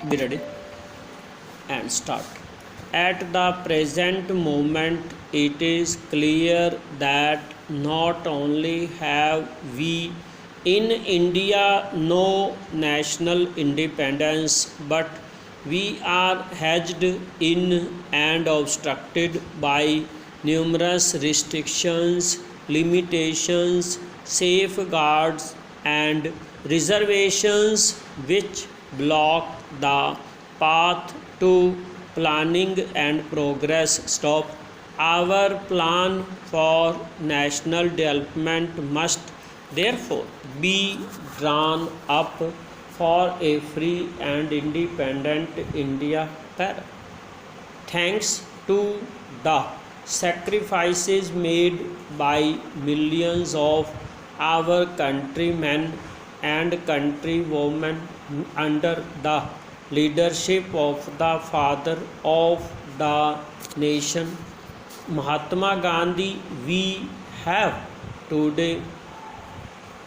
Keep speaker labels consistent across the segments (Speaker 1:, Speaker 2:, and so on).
Speaker 1: Be ready and start. At the present moment, it is clear that not only have we in India no national independence, but we are hedged in and obstructed by numerous restrictions, limitations, safeguards, and reservations which block the path to planning and progress. Stop. Our plan for national development must therefore be drawn up for a free and independent India. Thanks to the sacrifices made by millions of our countrymen and countrywomen under the leadership of the father of the nation, Mahatma Gandhi, we have today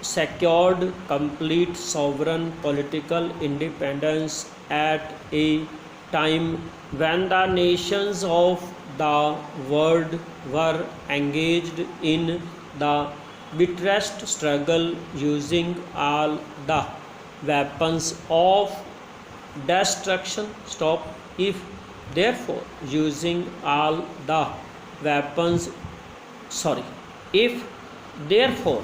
Speaker 1: secured complete sovereign political independence at a time when the nations of the world were engaged in the bitterest struggle using all the weapons of destruction. Stop. If therefore using all the weapons sorry if therefore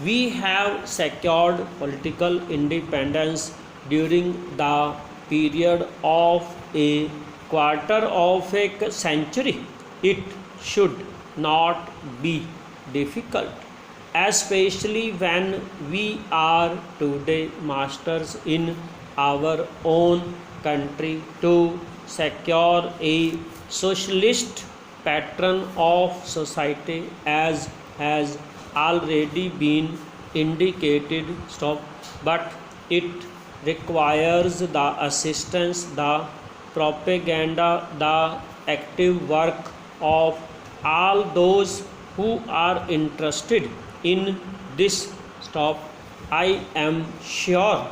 Speaker 1: we have secured political independence during the period of a quarter of a century, it should not be difficult, especially when we are today masters in our own country, to secure a socialist pattern of society as has already been indicated. Stop. But it requires the assistance, the propaganda, the active work of all those who are interested in this. Stop. I am sure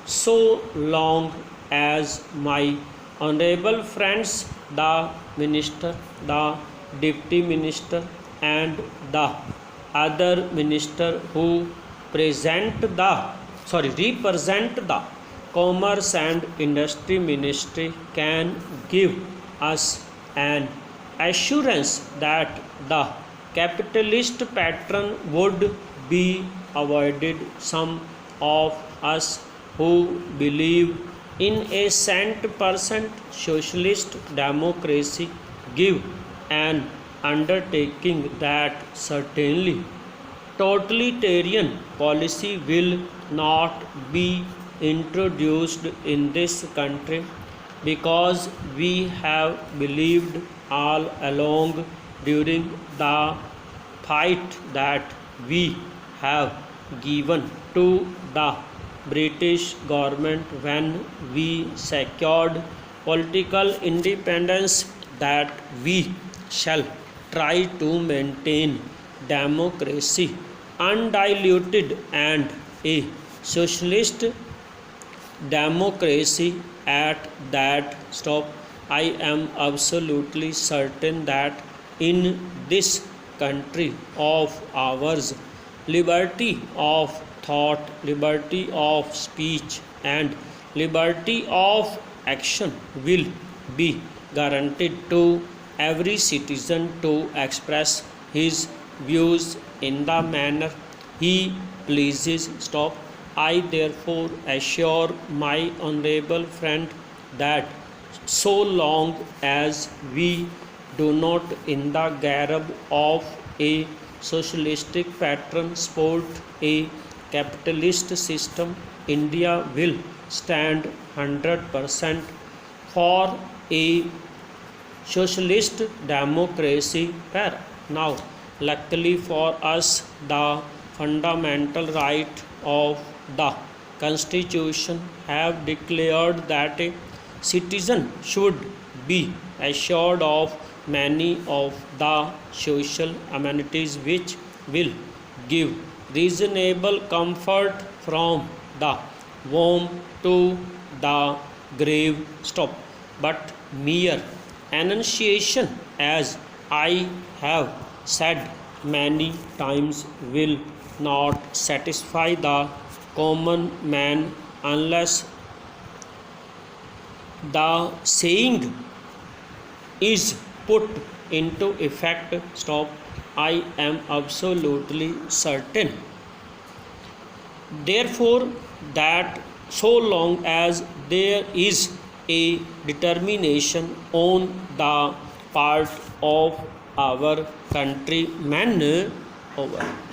Speaker 1: so long as my honorable friends, the minister, the deputy minister, and the other minister who represent the commerce and industry ministry can give us an assurance that the capitalist pattern would be avoided. Some of us who believe in a cent% socialist democracy give an undertaking that certainly totalitarian policy will not be introduced in this country, because we have believed all along during the fight that we have given to the British government when we secured political independence that we shall try to maintain democracy undiluted and a socialist democracy at that. Stop. I am absolutely certain that in this country of ours, liberty of thought, liberty of speech, and liberty of action will be guaranteed to every citizen to express his views in the manner he pleases. Stop. I therefore assure my honorable friend that so long as we do not in the garb of a socialistic pattern sport a capitalist system, India will stand 100% for a socialist democracy. Now, luckily for us, the fundamental right of the Constitution have declared that a citizen should be assured of many of the social amenities which will give reasonable comfort from the womb to the grave stop, but mere enunciation, as I have said many times, will not satisfy the common man unless the saying is put into effect. Stop. I am absolutely certain, therefore, that so long as there is a determination on the part of our countrymen, over.